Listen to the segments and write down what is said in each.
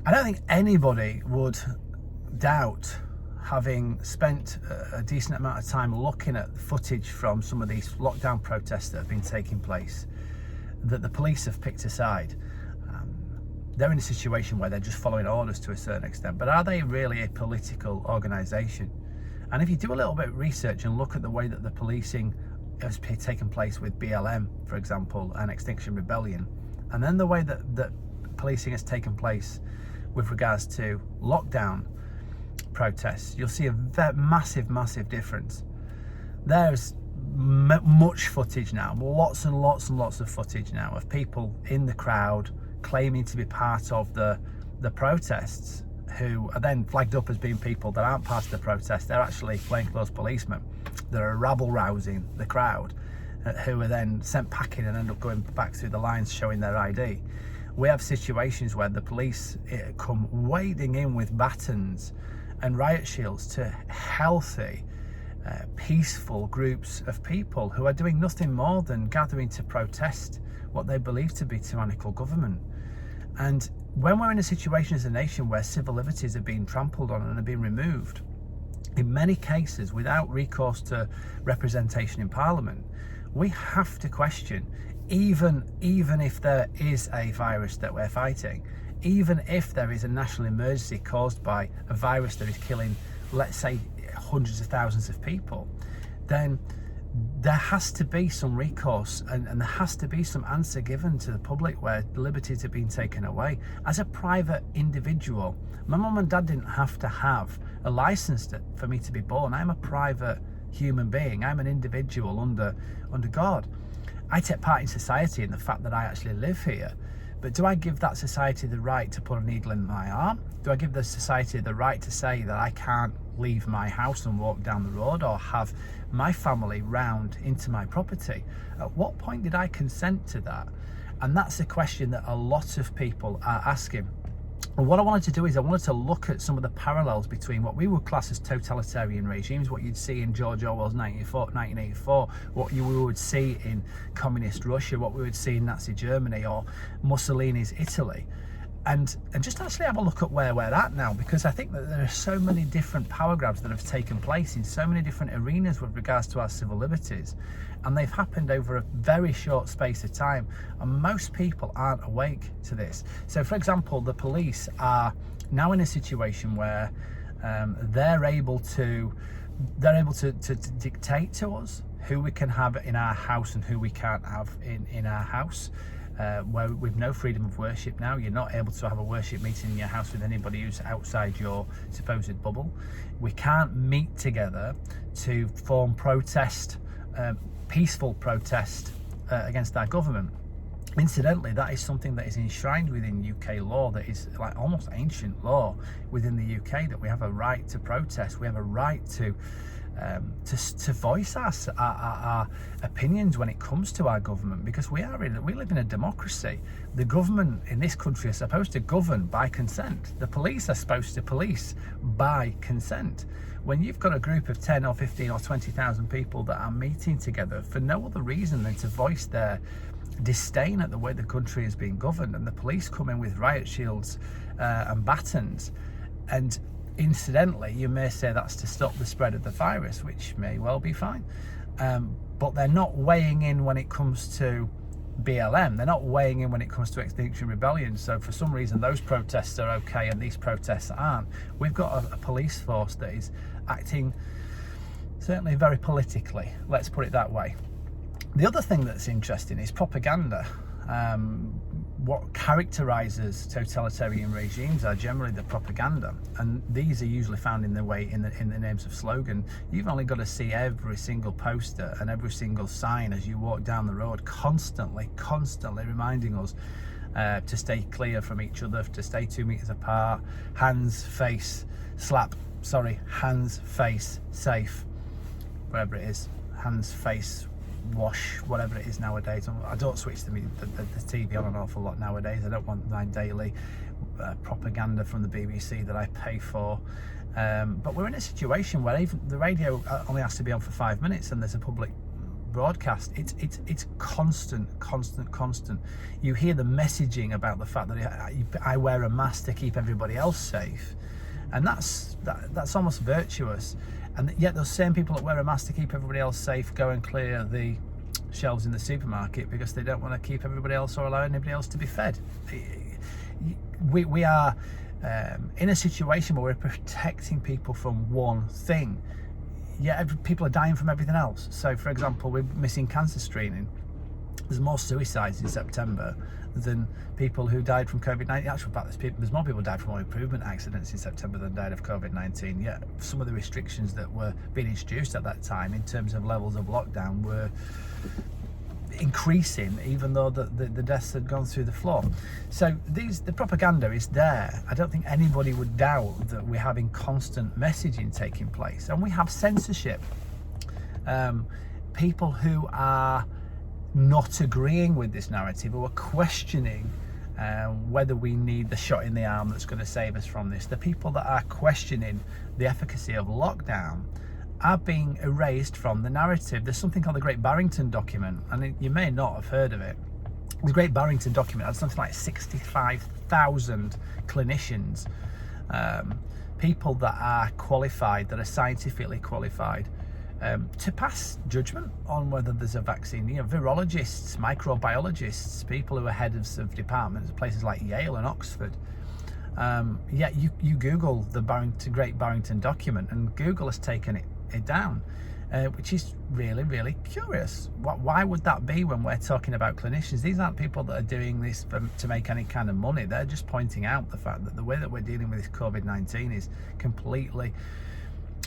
I don't think anybody would doubt, having spent a decent amount of time looking at footage from some of these lockdown protests that have been taking place, that the police have picked a side. They're in a situation where they're just following orders to a certain extent, but are they really a political organisation? And if you do a little bit of research and look at the way that the policing has taken place with BLM, for example, and Extinction Rebellion, and then the way that policing has taken place with regards to lockdown protests, you'll see a massive difference. There's much footage now, lots and lots of footage now of people in the crowd claiming to be part of the protests, who are then flagged up as being people that aren't part of the protest. They're actually plainclothes policemen that are rabble-rousing the crowd, who are then sent packing and end up going back through the lines showing their ID. We have situations where the police come wading in with batons and riot shields to healthy, peaceful groups of people who are doing nothing more than gathering to protest what they believe to be tyrannical government. And when we're in a situation as a nation where civil liberties are being trampled on and are being removed, in many cases without recourse to representation in Parliament, we have to question, even if there is a virus that we're fighting, even if there is a national emergency caused by a virus that is killing, let's say, hundreds of thousands of people, then there has to be some recourse and there has to be some answer given to the public where liberties have been taken away. As a private individual, my mum and dad didn't have to have a license for me to be born. I'm a private human being. I'm an individual under God. I take part in society in the fact that I actually live here. But do I give that society the right to put a needle in my arm? Do I give the society the right to say that I can't leave my house and walk down the road, or have my family round into my property? At what point did I consent to that? And that's the question that a lot of people are asking. And what I wanted to do is I wanted to look at some of the parallels between what we would class as totalitarian regimes, what you'd see in George Orwell's 1984, what we would see in communist Russia, what we would see in Nazi Germany or Mussolini's Italy, and just actually have a look at where we're at now, because I think that there are so many different power grabs that have taken place in so many different arenas with regards to our civil liberties, and they've happened over a very short space of time, and most people aren't awake to this. So for example, the police are now in a situation where they're able to dictate to us who we can have in our house and who we can't have in our house. Where we've no freedom of worship now. You're not able to have a worship meeting in your house with anybody who's outside your supposed bubble. We can't meet together to form protest, peaceful protest against our government. Incidentally, that is something that is enshrined within UK law, that is like almost ancient law within the UK, that we have a right to protest, we have a right to voice our opinions when it comes to our government, because we live in a democracy. The government in this country is supposed to govern by consent. The police are supposed to police by consent. When you've got a group of 10 or 15 or 20,000 people that are meeting together for no other reason than to voice their disdain at the way the country is being governed, and the police come in with riot shields and batons, and incidentally, you may say that's to stop the spread of the virus, which may well be fine. But they're not weighing in when it comes to BLM. They're not weighing in when it comes to Extinction Rebellion. So for some reason, those protests are okay and these protests aren't. We've got a police force that is acting certainly very politically. Let's put it that way. The other thing that's interesting is propaganda. What characterises totalitarian regimes are generally the propaganda, and these are usually found in the names of slogan. You've only got to see every single poster and every single sign as you walk down the road, constantly reminding us to stay clear from each other, to stay 2 meters apart, hands, face, safe, whatever it is, hands, face, wash, whatever it is nowadays. I don't switch the TV on an awful lot nowadays. I don't want my daily propaganda from the BBC that I pay for. But we're in a situation where even the radio only has to be on for 5 minutes and there's a public broadcast. It's constant. You hear the messaging about the fact that I wear a mask to keep everybody else safe, and that's almost virtuous. And yet those same people that wear a mask to keep everybody else safe go and clear the shelves in the supermarket because they don't want to keep everybody else or allow anybody else to be fed. We are in a situation where we're protecting people from one thing, yet people are dying from everything else. So, for example, we're missing cancer screening. There's more suicides in September than people who died from COVID-19. In actual fact, there's more people died from home improvement accidents in September than died of COVID-19. Yet some of the restrictions that were being introduced at that time in terms of levels of lockdown were increasing, even though the deaths had gone through the floor. So the propaganda is there. I don't think anybody would doubt that we're having constant messaging taking place, and we have censorship. People who are not agreeing with this narrative, who are questioning whether we need the shot in the arm that's going to save us from this, the people that are questioning the efficacy of lockdown, are being erased from the narrative. There's something called the Great Barrington Document, and you may not have heard of it. The Great Barrington Document had something like 65,000 clinicians, people that are qualified, that are scientifically qualified, to pass judgment on whether there's a vaccine. Virologists, microbiologists, people who are heads of departments at places like Yale and Oxford. Yet you Google the Great Barrington Document, and Google has taken it down, which is really, really curious. Why would that be when we're talking about clinicians? These aren't people that are doing this to make any kind of money. They're just pointing out the fact that the way that we're dealing with this COVID-19 is completely,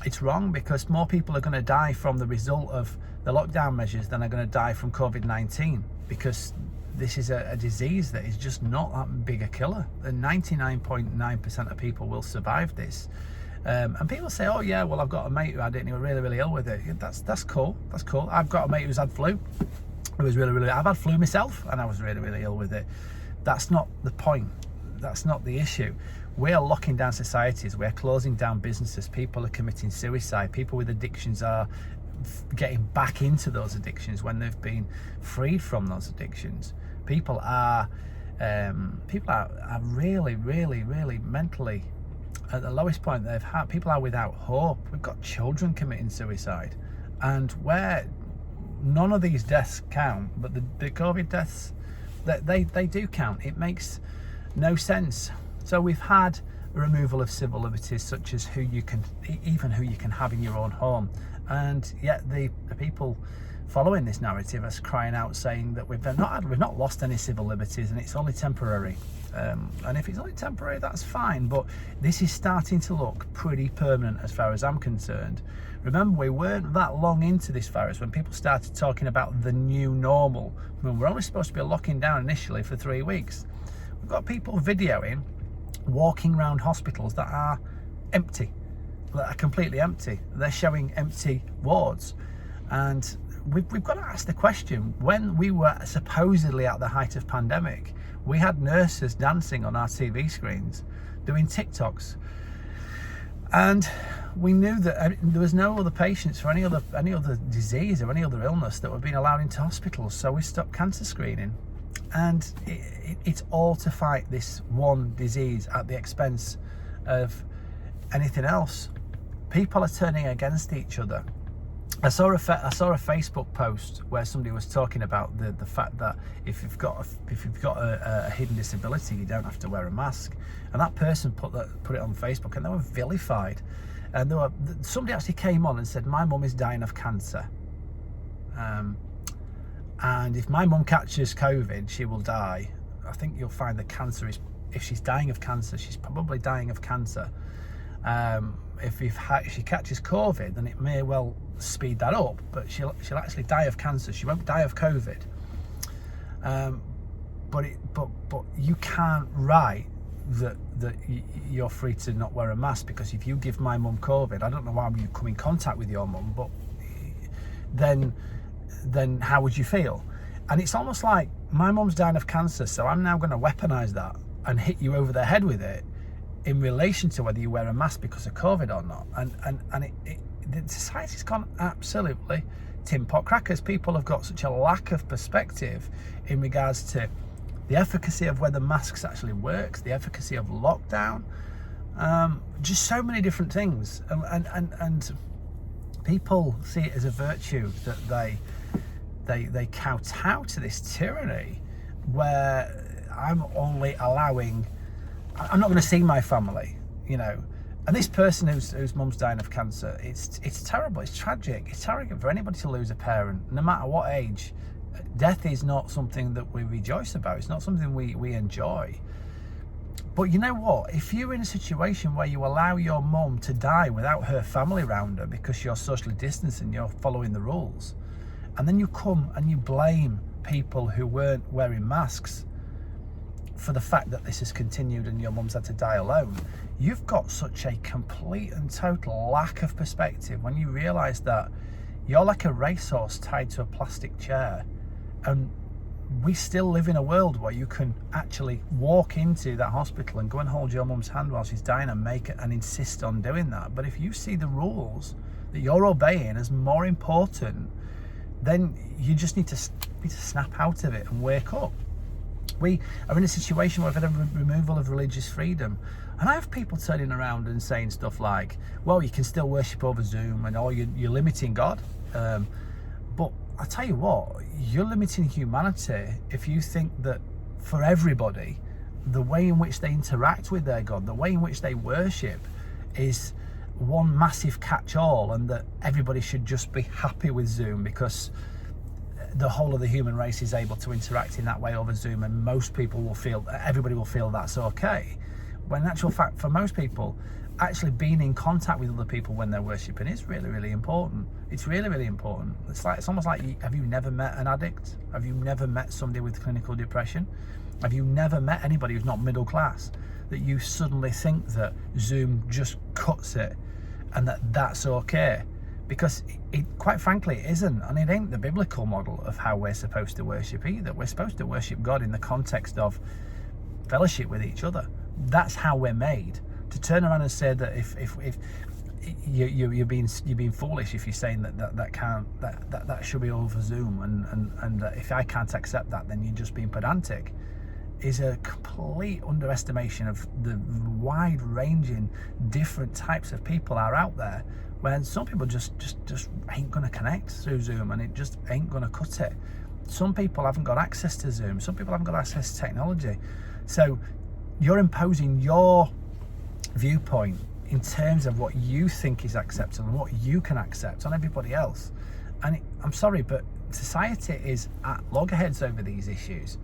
it's wrong, because more people are going to die from the result of the lockdown measures than are going to die from COVID-19, because this is a disease that is just not that big a killer, and 99.9% of people will survive this. And people say, oh yeah, well, I've got a mate who had it and he was really, really ill with it. That's cool. I've got a mate who's had flu. I've had flu myself and I was really, really ill with it. That's not the point. That's not the issue. We are locking down societies. We're closing down businesses. People are committing suicide. People with addictions are getting back into those addictions when they've been freed from those addictions. People are really, really, really mentally at the lowest point they've had. People are without hope. We've got children committing suicide, and where none of these deaths count, but the COVID deaths, they do count. It makes no sense. So we've had a removal of civil liberties, such as who you can have in your own home, and yet the people following this narrative are crying out, saying that we've not lost any civil liberties and it's only temporary. And if it's only temporary, that's fine, but this is starting to look pretty permanent as far as I'm concerned. Remember, we weren't that long into this virus when people started talking about the new normal. I mean, we're only supposed to be locking down initially for 3 weeks. We've got people videoing, walking around hospitals that are empty, that are completely empty. They're showing empty wards. And we've got to ask the question, when we were supposedly at the height of pandemic, we had nurses dancing on our TV screens, doing TikToks. And we knew that there was no other patients for any other disease or any other illness that were being allowed into hospitals. So we stopped cancer screening. And it's all to fight this one disease at the expense of anything else. People are turning against each other. I saw a Facebook post where somebody was talking about the fact that if you've got a hidden disability, you don't have to wear a mask, and that person put it on Facebook, and they were vilified. And somebody actually came on and said, my mum is dying of cancer, and if my mum catches COVID, she will die. I think you'll find the cancer is, if she's dying of cancer, she's probably dying of cancer. If she catches COVID, then it may well speed that up, but she'll actually die of cancer. She won't die of COVID. But you can't write that you're free to not wear a mask, because if you give my mum COVID, I don't know why you come in contact with your mum, but then how would you feel? And it's almost like, my mum's dying of cancer, so I'm now going to weaponize that and hit you over the head with it in relation to whether you wear a mask because of COVID or not. And the society's gone absolutely tin pot crackers. People have got such a lack of perspective in regards to the efficacy of whether masks actually works, the efficacy of lockdown, just so many different things, and people see it as a virtue that they kowtow to this tyranny where I'm only allowing, I'm not going to see my family, you know. And this person whose mum's dying of cancer, it's terrible, it's tragic, it's terrible for anybody to lose a parent, no matter what age. Death is not something that we rejoice about, it's not something we enjoy. But you know what, if you're in a situation where you allow your mum to die without her family around her because you're socially distancing, you're following the rules, and then you come and you blame people who weren't wearing masks for the fact that this has continued and your mum's had to die alone, you've got such a complete and total lack of perspective when you realise that you're like a racehorse tied to a plastic chair, and we still live in a world where you can actually walk into that hospital and go and hold your mum's hand while she's dying and make it and insist on doing that. But if you see the rules that you're obeying as more important, then you just need to snap out of it and wake up. We are in a situation where we've had a removal of religious freedom, and I have people turning around and saying stuff like, well, you can still worship over Zoom, and you're limiting God. But I tell you what, you're limiting humanity if you think that for everybody, the way in which they interact with their God, the way in which they worship is one massive catch-all, and that everybody should just be happy with Zoom because the whole of the human race is able to interact in that way over Zoom, and everybody will feel that's okay. When in actual fact, for most people, actually being in contact with other people when they're worshipping is really, really important. It's really, really important. It's almost like, have you never met an addict? Have you never met somebody with clinical depression? Have you never met anybody who's not middle class, that you suddenly think that Zoom just cuts it and that's okay? Because it quite frankly, it isn't, and it ain't the biblical model of how we're supposed to worship either. We're supposed to worship God in the context of fellowship with each other. That's how we're made. To turn around and say that if you're being foolish if you're saying that should be over Zoom, and if I can't accept that, then you're just being pedantic, is a complete underestimation of the wide-ranging different types of people are out there. When some people just ain't going to connect through Zoom, and it just ain't going to cut it. Some people haven't got access to Zoom. Some people haven't got access to technology. So you're imposing your viewpoint in terms of what you think is acceptable and what you can accept on everybody else. And I'm sorry, but society is at loggerheads over these issues.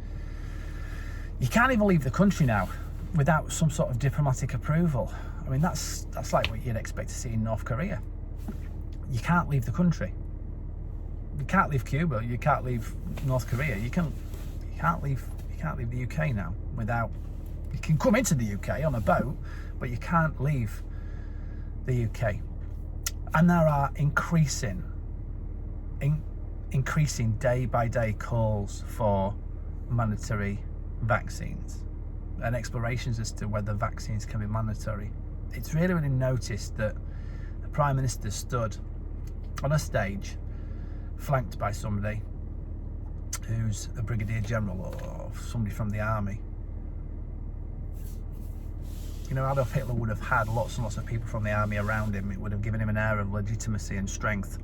You can't even leave the country now without some sort of diplomatic approval. I mean, that's like what you'd expect to see in North Korea. You can't leave the country. You can't leave Cuba. You can't leave North Korea. You can't leave the UK now without. You can come into the UK on a boat, but you can't leave the UK. And there are increasing day by day calls for mandatory vaccines and explorations as to whether vaccines can be mandatory. It's really, really noticed that the Prime Minister stood on a stage flanked by somebody who's a Brigadier General or somebody from the army. You know, Adolf Hitler would have had lots and lots of people from the army around him. It would have given him an air of legitimacy and strength.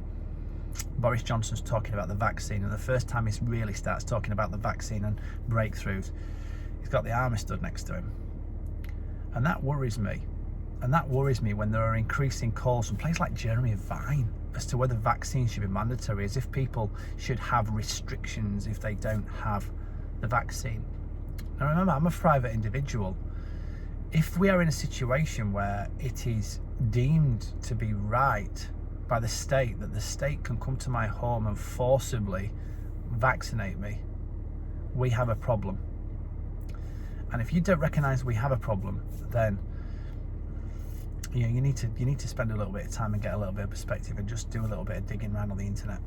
Boris Johnson's talking about the vaccine, and the first time he really starts talking about the vaccine and breakthroughs, he's got the army stood next to him. And that worries me. And that worries me when there are increasing calls from places like Jeremy Vine as to whether vaccines should be mandatory, as if people should have restrictions if they don't have the vaccine. Now remember, I'm a private individual. If we are in a situation where it is deemed to be right by the state that the state can come to my home and forcibly vaccinate me, we have a problem. And if you don't recognise we have a problem, then you need to spend a little bit of time and get a little bit of perspective and just do a little bit of digging around on the internet.